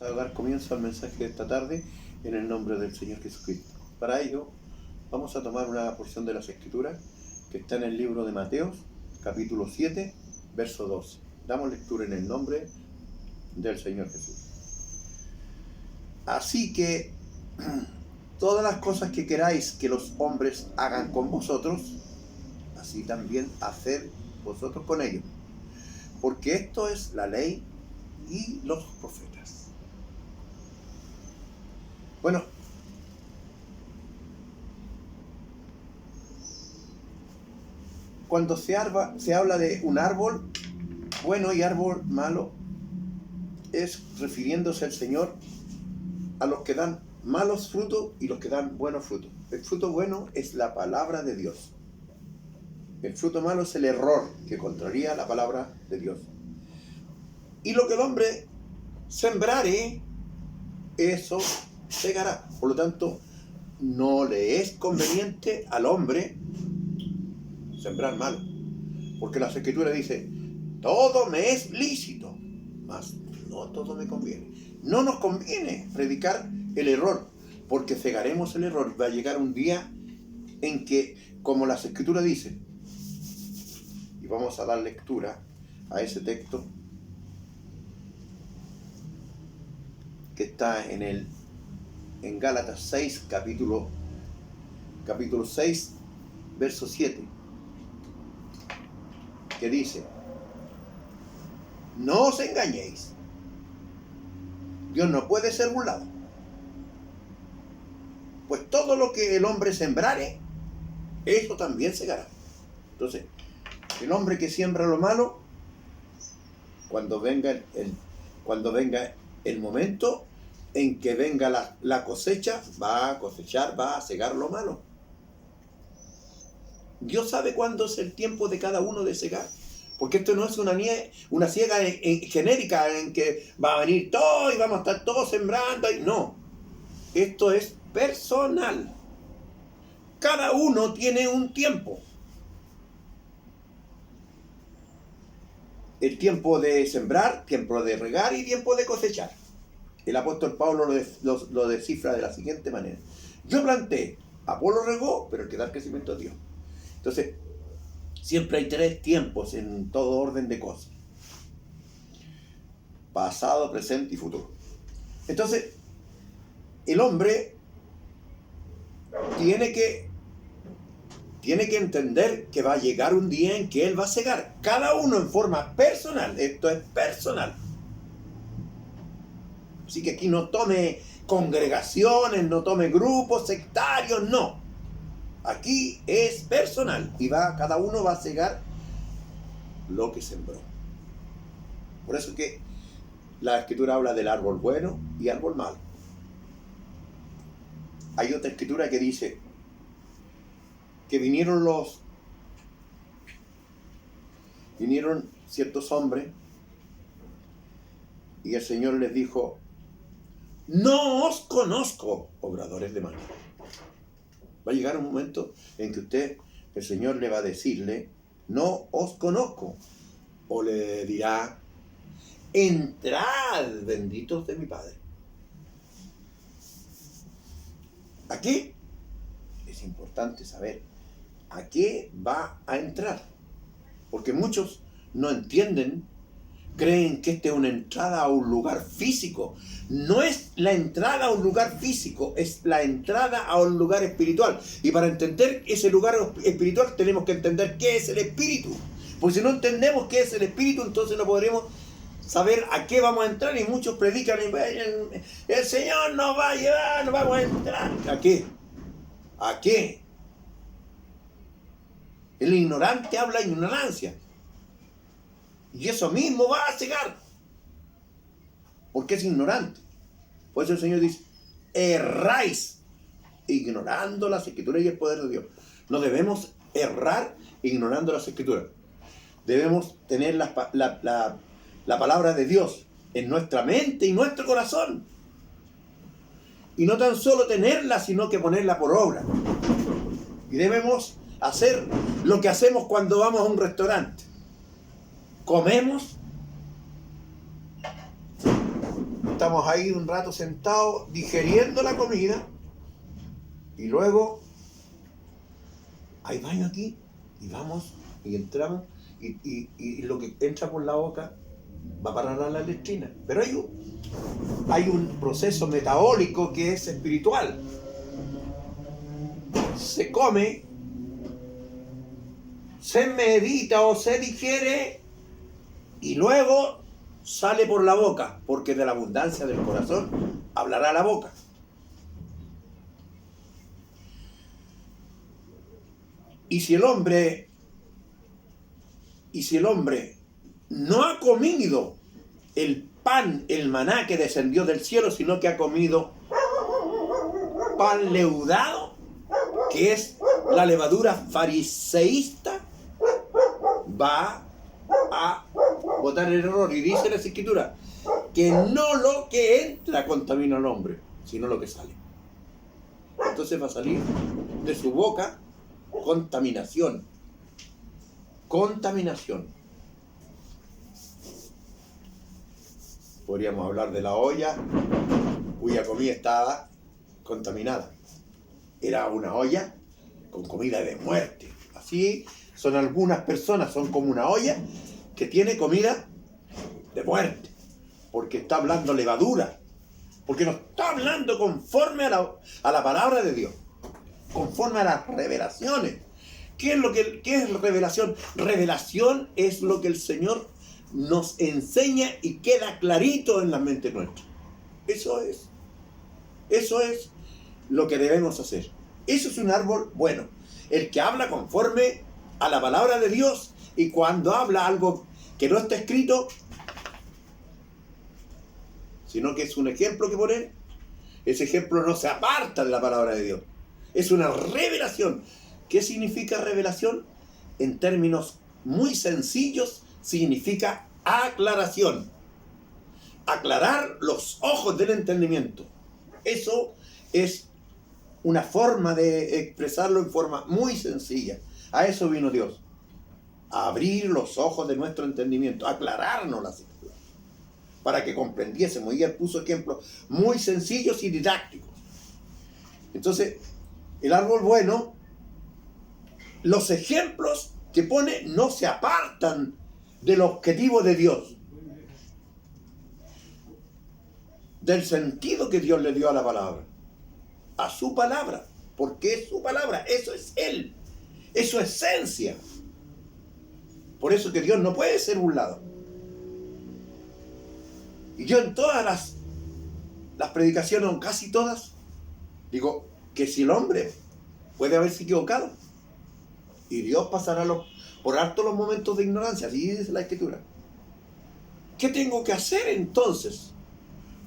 a dar comienzo al mensaje de esta tarde en el nombre del Señor Jesucristo. Para ello, vamos a tomar una porción de las Escrituras que está en el libro de Mateo, capítulo 7, verso 12. Damos lectura en el nombre del Señor Jesús. Así que todas las cosas que queráis que los hombres hagan con vosotros, así también haced vosotros con ellos, porque esto es la ley y los profetas. Bueno, cuando se habla de un árbol bueno y árbol malo, es refiriéndose el Señor a los que dan malos frutos y los que dan buenos frutos. El fruto bueno es la palabra de Dios. El fruto malo es el error que contraría la palabra de Dios. Y lo que el hombre sembrare, eso segará. Por lo tanto, no le es conveniente al hombre sembrar malo. Porque la Escritura dice, todo me es lícito, mas no todo me conviene. No nos conviene predicar el error, porque cegaremos el error. Va a llegar un día en que, como la Escritura dice, y vamos a dar lectura a ese texto que está en Gálatas 6, capítulo 6, verso 7, que dice, no os engañéis, Dios no puede ser burlado, pues todo lo que el hombre sembrare, eso también segará. Entonces, el hombre que siembra lo malo, cuando venga el momento en que venga la cosecha, va a cosechar, va a segar lo malo. Dios sabe cuándo es el tiempo de cada uno de segar. Porque esto no es una siega genérica en que va a venir todo y vamos a estar todos sembrando. No, esto es personal. Cada uno tiene un tiempo. El tiempo de sembrar, tiempo de regar y tiempo de cosechar. El apóstol Pablo lo descifra de la siguiente manera. Yo planté, Apolo regó, pero el que da el crecimiento es Dios. Entonces, siempre hay 3 tiempos en todo orden de cosas. Pasado, presente y futuro. Entonces, el hombre tiene que entender que va a llegar un día en que él va a cegar. Cada uno en forma personal. Esto es personal. Así que aquí no tome congregaciones, no tome grupos sectarios, no. Aquí es personal y cada uno va a cegar lo que sembró. Por eso que la Escritura habla del árbol bueno y árbol malo. Hay otra Escritura que dice que vinieron ciertos hombres y el Señor les dijo, no os conozco, obradores de maldad. Va a llegar un momento en que el Señor le va a decirle, no os conozco. O le dirá, entrad, benditos de mi Padre. ¿A qué? Es importante saber a qué va a entrar. Porque muchos no entienden, creen que esta es una entrada a un lugar físico. No es la entrada a un lugar físico, es la entrada a un lugar espiritual. Y para entender ese lugar espiritual tenemos que entender qué es el espíritu. Porque si no entendemos qué es el espíritu, entonces no podremos saber a qué vamos a entrar. Y muchos predican, el Señor nos va a llevar, nos vamos a entrar. ¿A qué? ¿A qué? El ignorante habla ignorancia. Y eso mismo va a cegar. Porque es ignorante. Por eso el Señor dice, erráis, ignorando las Escrituras y el poder de Dios. No debemos errar ignorando las Escrituras. Debemos tener la palabra de Dios en nuestra mente y nuestro corazón. Y no tan solo tenerla, sino que ponerla por obra. Y debemos hacer lo que hacemos cuando vamos a un restaurante. Comemos estamos ahí un rato sentados digiriendo la comida y luego hay baño aquí y vamos y entramos y lo que entra por la boca va a parar a la letrina. Pero hay un proceso metabólico que es espiritual. Se come, se medita o se digiere y luego sale por la boca, porque de la abundancia del corazón hablará la boca. Y si el hombre no ha comido el pan, el maná que descendió del cielo, sino que ha comido pan leudado, que es la levadura fariseísta, va a botar el error. Y dice la Escritura que no lo que entra contamina al hombre, sino lo que sale. Entonces va a salir de su boca contaminación. Podríamos hablar de la olla cuya comida estaba contaminada. Era una olla con comida de muerte. Así son algunas personas, son como una olla que tiene comida de muerte, porque está hablando levadura, porque no está hablando conforme a la palabra de Dios, conforme a las revelaciones. ¿Qué es revelación? Revelación es lo que el Señor nos enseña y queda clarito en la mente nuestra. Eso es lo que debemos hacer. Eso es un árbol bueno, el que habla conforme a la palabra de Dios, y cuando habla algo que no está escrito, sino que es un ejemplo que pone, ese ejemplo no se aparta de la palabra de Dios. Es una revelación. ¿Qué significa revelación? En términos muy sencillos, significa aclaración. Aclarar los ojos del entendimiento. Eso es una forma de expresarlo en forma muy sencilla. A eso vino Dios. A abrir los ojos de nuestro entendimiento, a aclararnos las escrituras, para que comprendiésemos. Y él puso ejemplos muy sencillos y didácticos. Entonces, el árbol bueno, los ejemplos que pone no se apartan del objetivo de Dios, del sentido que Dios le dio a la palabra, a su palabra, porque es su palabra, eso es Él, es su esencia. Por eso que Dios no puede ser burlado. Y yo en todas las predicaciones, o casi todas, digo que si el hombre puede haberse equivocado, y Dios pasará por alto los momentos de ignorancia, así dice la Escritura. ¿Qué tengo que hacer entonces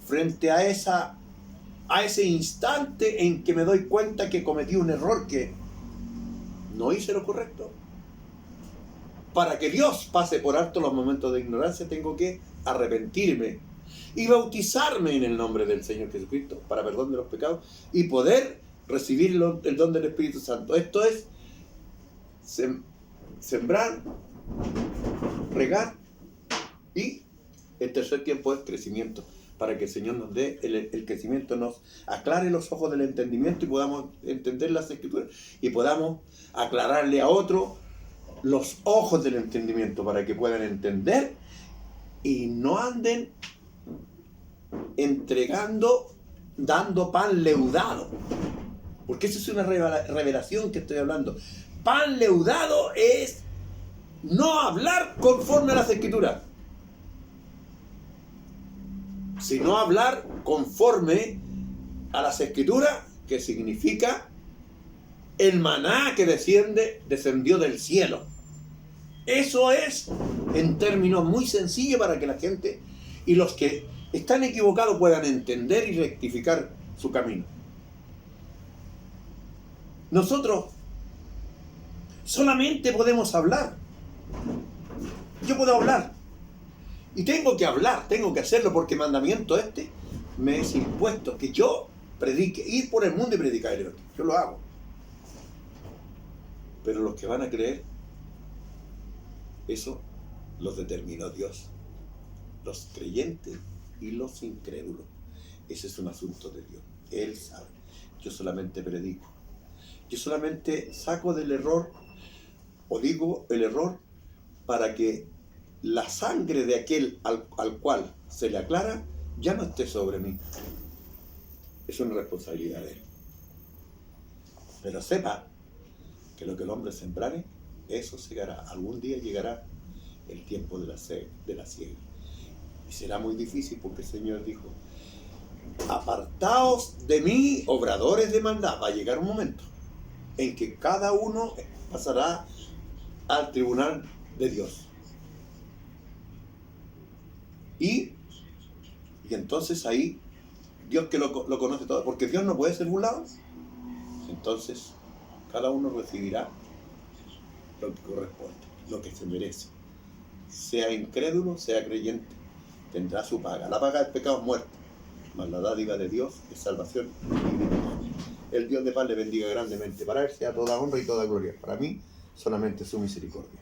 frente a ese instante en que me doy cuenta que cometí un error, que no hice lo correcto? Para que Dios pase por alto los momentos de ignorancia, tengo que arrepentirme y bautizarme en el nombre del Señor Jesucristo para perdón de los pecados y poder recibir el don del Espíritu Santo. Esto es sembrar, regar, y el tercer tiempo es crecimiento, para que el Señor nos dé el crecimiento, nos aclare los ojos del entendimiento y podamos entender las Escrituras y podamos aclararle a otro los ojos del entendimiento para que puedan entender y no anden dando pan leudado, porque eso es una revelación que estoy hablando. Pan leudado es no hablar conforme a las Escrituras, sino hablar conforme a las Escrituras, que significa el maná que descendió del cielo. Eso es en términos muy sencillos para que la gente y los que están equivocados puedan entender y rectificar su camino. Nosotros solamente podemos hablar. Yo puedo hablar y tengo que hablar, tengo que hacerlo, porque mandamiento me es impuesto, que yo predique, ir por el mundo y predicar el Evangelio. Yo lo hago. Pero los que van a creer, eso los determinó Dios. Los creyentes y los incrédulos. Ese es un asunto de Dios. Él sabe. Yo solamente predico. Yo solamente saco del error, o digo el error, para que la sangre de aquel al cual se le aclara ya no esté sobre mí. Es una responsabilidad de él. Pero sepa que lo que el hombre sembrare, eso segará. Algún día llegará el tiempo de la siega. Y será muy difícil porque el Señor dijo: apartaos de mí, obradores de maldad. Va a llegar un momento en que cada uno pasará al tribunal de Dios. Y entonces ahí, Dios que lo conoce todo, porque Dios no puede ser burlado, entonces cada uno recibirá lo que corresponde, lo que se merece. Sea incrédulo, sea creyente, tendrá su paga. La paga del pecado es muerte, mas la dádiva de Dios es salvación y vida. El Dios de paz le bendiga grandemente. Para él sea toda honra y toda gloria. Para mí, solamente su misericordia.